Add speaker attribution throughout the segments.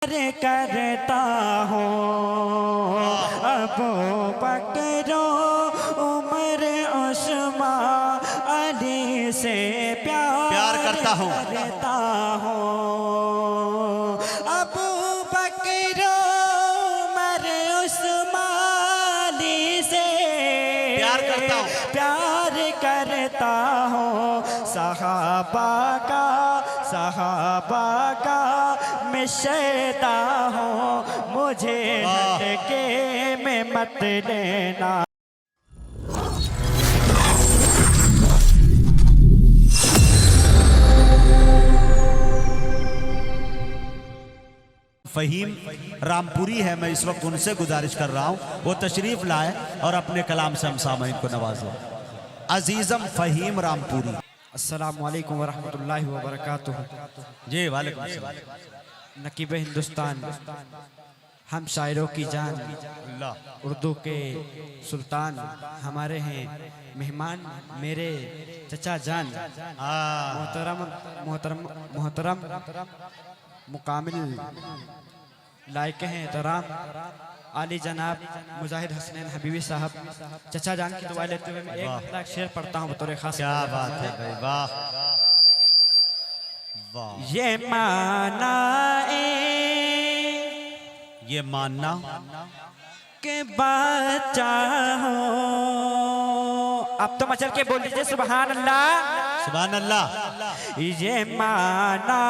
Speaker 1: करता हूँ अबू बकर उमर उस्मान अली से प्यार करता हूँ अबू बकर उमर उस्मान अली से प्यार करता हूँ सहाबा का मैं शैता हूँ मुझे हल्के में मत लेना।
Speaker 2: फ़हीम रामपुरी है, मैं इस वक्त उनसे गुजारिश कर रहा हूँ वो तशरीफ़ लाए और अपने कलाम से हम सामईन को नवाजें। अजीज़म फ़हीम रामपुरी।
Speaker 1: अस्सलामु अलैकुम व रहमतुल्लाहि व बरकातुहू।
Speaker 2: जी वालेकुम अस्सलाम।
Speaker 1: नकीब हिंदुस्तान, हम शायरों की जान, उर्दू के सुल्तान हमारे हैं मेहमान मेरे चचा जान। मोहतरम मुकामिल लायक हैं एहतराम आली जनाब मुजाहिद हसनैन हबीबी साहब चचा जान की दुआ लेते हुए मैं एक शेर पढ़ता हूँ बतौर खास।
Speaker 2: क्या बात है भाई, वाह वाह। ये मानना
Speaker 1: के बच्चा हो। अब तो मचल के बोल दीजिए सुभान अल्लाह
Speaker 2: सुभान अल्लाह।
Speaker 1: ये माना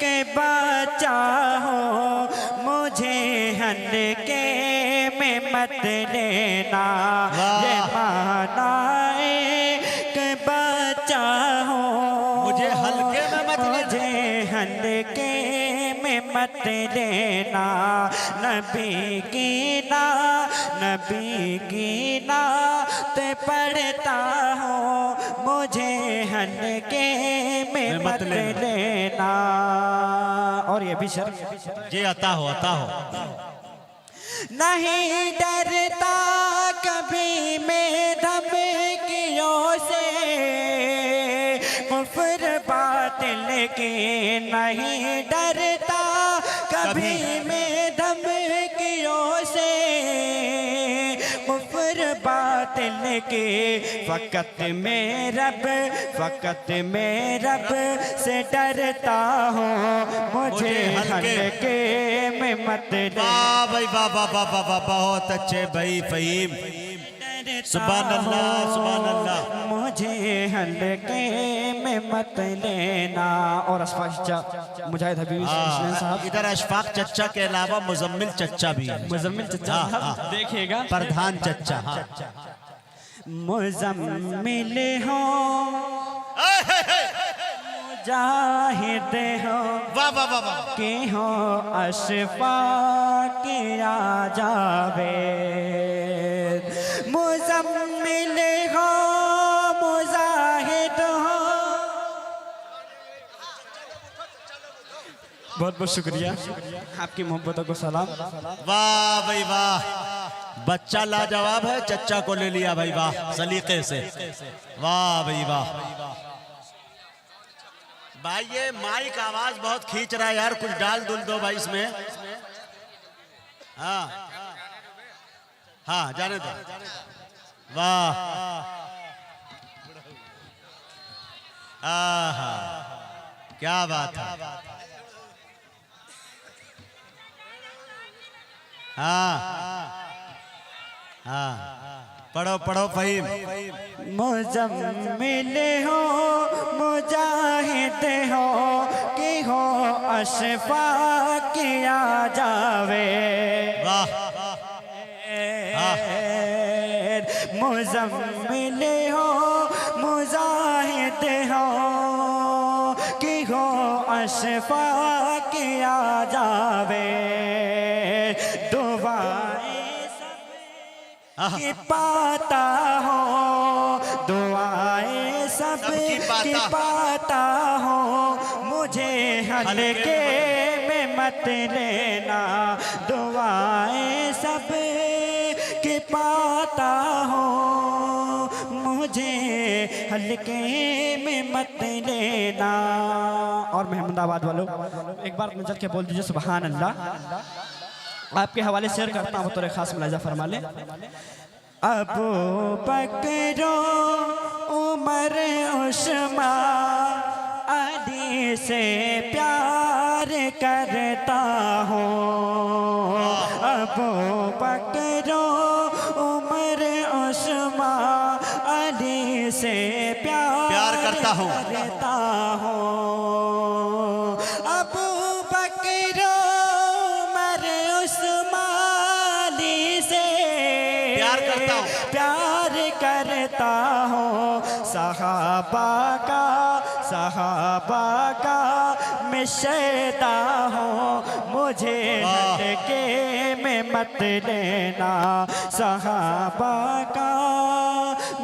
Speaker 1: के बच्चा हो मुझे हल्के में मत लेना। ये माना के बच्चा हो
Speaker 2: मुझे हल्के में मत लेना,
Speaker 1: मुझे हल्के में मत लेना। नबी की नात पढ़ता हूँ मुझे हल्के में मत लेना। और ये भी शर्त
Speaker 2: ये अता हो
Speaker 1: नहीं डरता कभी मैं धमकियों से कुफ्र बातिल के नहीं डरता कभी मैं धमकियों से कुफ्र बातिल के। फकत मैं रब से डरता हूँ मुझे हल्के में मत लेना।
Speaker 2: वाह भाई वाह वाह वाह वाह वाह, बहुत अच्छे भाई फ़हीम। सुभान अल्लाह सुभान अल्लाह।
Speaker 1: मुझे हल्के में मत लेना। और अशफाक मुजाहिद हबीबी साहब,
Speaker 2: इधर अशफाक चच्चा के अलावा मुजम्मिल चच्चा भी है।
Speaker 1: मुजम्मिल चच्चा देखिएगा,
Speaker 2: प्रधान चच्चा।
Speaker 1: मुजम्मिल हो मुजाहिद हो
Speaker 2: वाह वाह वाह वाह।
Speaker 1: के हो अशफाक आ जावे। मुजम्मिल हो मुजाहिद हो। बहुत बहुत शुक्रिया, आपकी मोहब्बतों को सलाम।
Speaker 2: वाह भाई वाह, बच्चा लाजवाब है, चच्चा को ले लिया भाई वाह सलीके से। वाह भाई वाह भाई। ये माइक आवाज बहुत खींच रहा है यार, कुछ डाल दुल दो भाई इसमें। हाँ हाँ जाने दो। वाह आहा क्या बात है। हाँ हाँ पढ़ो पढ़ो फ़हीम।
Speaker 1: मुजम्मिल हो मुजाहिद हो कि हो अशफाक आ जावे।
Speaker 2: वाह
Speaker 1: मुजम्मिल हो मुजाहिद हो कि हो अशफाक आ जावे। की पाता हो दुआएं सब की पाता हो मुझे हल्के में मत लेना। दुआएं सब की पाता हो मुझे हल्के में मत लेना। और महमूदाबाद वालों, एक बार नजर के बोल दीजिए सुभान अल्लाह। आपके हवाले शेयर करता हूँ, बतौर खास मुलाजा फरमा ले। अबू बकर उमर उस्मान अली से प्यार करता हूँ। अबू बकर उमर उस्मान अली से प्यार
Speaker 2: करता हूँ।
Speaker 1: अबू बकर उमर उस्मान अली से प्यार करता हूँ। सहाबा का मैं शैदा हूँ, मुझे हल्के में मत लेना। सहाबा का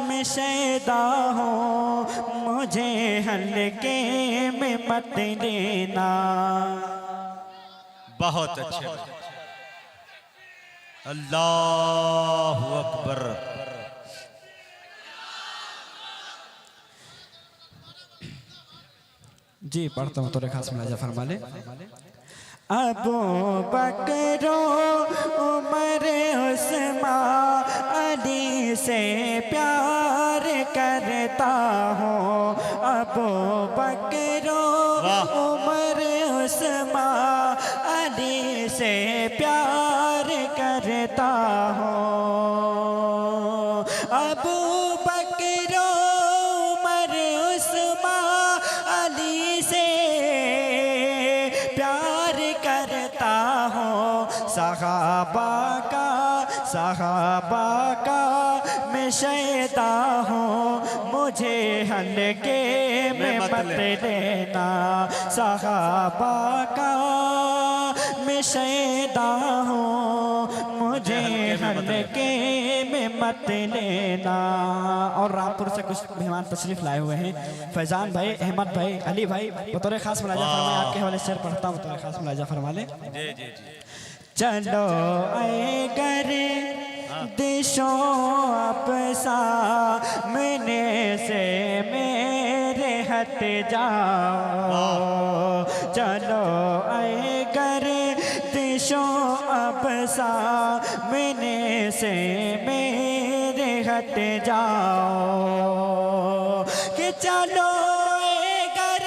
Speaker 1: मैं शैदा हूँ, मुझे हल्के में मत लेना।
Speaker 2: बहुत अच्छे, अल्लाहु अकबर।
Speaker 1: जी पढ़ता हूँ, तो खास मुलाजा फरमा ले। अबू बकर उमर उस्मान अली से प्यार करता हूँ। अबू बकर उमर उस्मान अली से प्यार करता हूँ। अबू बकर उमर उस्मान अली से प्यार करता हूँ। सहाबा का मैं शैदा हूँ, मुझे हल्के में मत लेना। सहाबा का मैं शैदा हूँ, मुझे हल्के में मत लेना। और रामपुर से कुछ मेहमान तशरीफ लाए हुए हैं, फैजान भाई, अहमद भाई, अली भाई, बतौर खास मुलाजा फरमा। आपके हवाले शेर पढ़ता हूँ, बतौर खास मुलाजा फरमा ले। चलो आए घर दिशों अब सामने से मेरे हट जाओ। चलो आए घर दिशों अब सामने से मेरे हट जाओ। कि चलो आए घर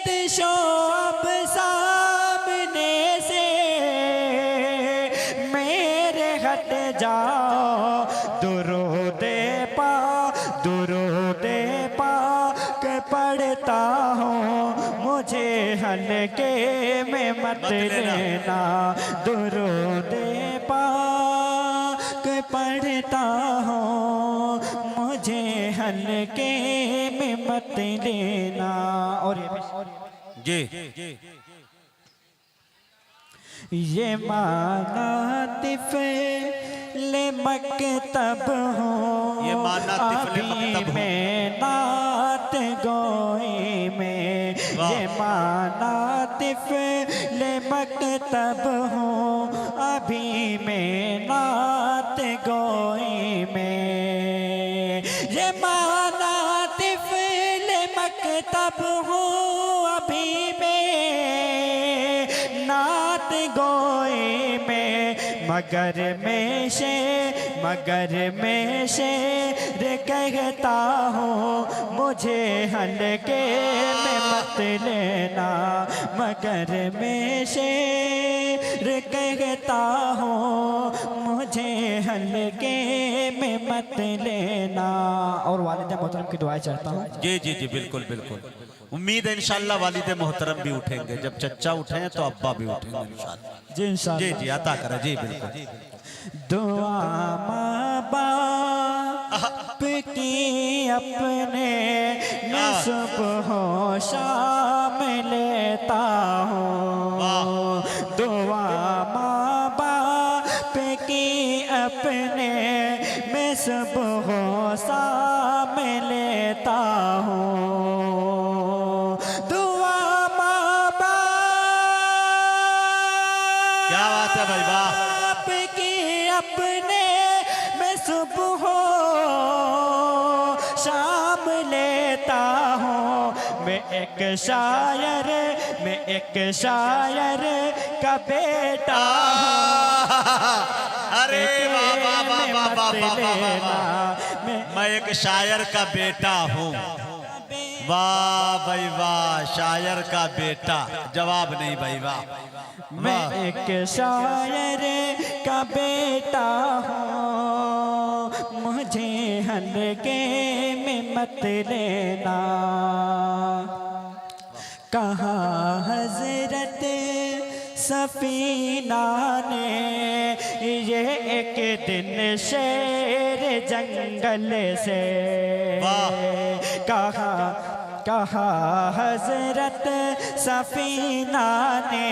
Speaker 1: दिशों अब सामने से मेरे हट जाओ। दुरूदे पाक पढ़ता हूँ, मुझे हल्के में मत लेना। दुरूदे पाक पढ़ता हूँ, मुझे हल्के में मत लेना। और
Speaker 2: जी
Speaker 1: ये माना तिफ़ल मकतब हूँ,
Speaker 2: ये माना तिफ़ल मकतब हूँ।
Speaker 1: मैं नात गोई में। ये माना तिफ़ल मकतब हूँ, अभी मैं नात गोई में। ये माना तिफ़ल मकतब हूँ, अभी मैं नात गोई में। मगर में शेर कहता हूँ, मुझे हल्के में मत लेना। मगर में शेर कहता हूँ, मुझे हल्के में मत लेना। और वालिदा मोहतरम की दुआएं चाहता हूँ।
Speaker 2: जी जी जी बिल्कुल बिल्कुल। उम्मीद है इंशाल्लाह वालिद मोहतरम भी उठेंगे, जब चच्चा उठे हैं तो अब्बा भी उठेंगे इंशाल्लाह।
Speaker 1: जी इंशाल्लाह।
Speaker 2: जी जी अता करें। जी बिल्कुल।
Speaker 1: दुआ माँ बाप की अपने मैं सुबह शाम लेता हूँ। दुआ माँ बाप की अपने मैं सुबह शाम लेता हूँ। दुआ माँ बाप,
Speaker 2: क्या बात है भाई, वाह।
Speaker 1: अपने मैं सुबह शाम लेता हूँ। मैं एक शायर, मैं एक शायर का बेटा।
Speaker 2: अरे वाह वाह वाह वाह वाह वाह, मैं एक शायर का बेटा हूँ। वाह भाई वाह, शायर का बेटा, जवाब नहीं भाई वाह।
Speaker 1: मैं एक शायर का बेटा हूँ, मुझे हल्के में मत लेना। कहा हजरत सफीना ने ये एक दिन शेर जंगल से कहा हजरत सफीना ने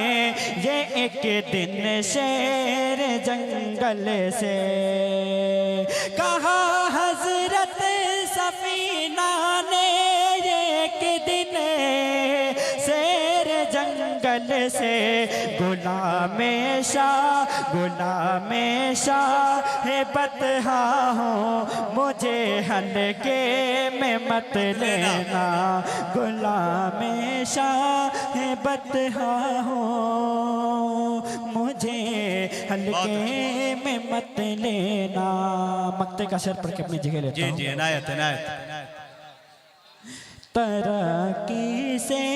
Speaker 1: ये एक दिन शेर जंगल से। कहा हजरत सफीना ने ये एक दिन शेर जंगल से। गुलाम शाह है बतहा हूँ, मुझे हल्के में मत लेना। गुलाम शाह है बतहा हूँ, मुझे हल्के में मत लेना। मक्ते का शेर पढ़ के अपनी जगह लेता हूँ।
Speaker 2: जी जी, इनायत इनायत।
Speaker 1: तरक्की से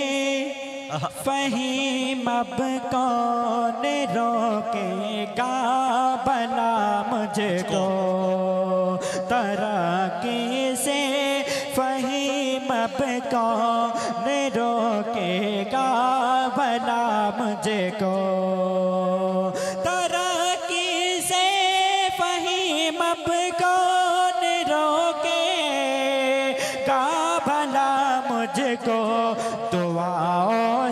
Speaker 1: फहीम अब कौन रोकेगा भला मुझको। तरक्की से फहीम अब कौन रोकेगा भला मुझको। तरक्की से फहीम अब कौन रोकेगा भला मुझको। दुआओं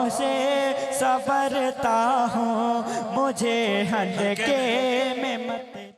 Speaker 1: से सवरता हूँ, मुझे हल्के में मत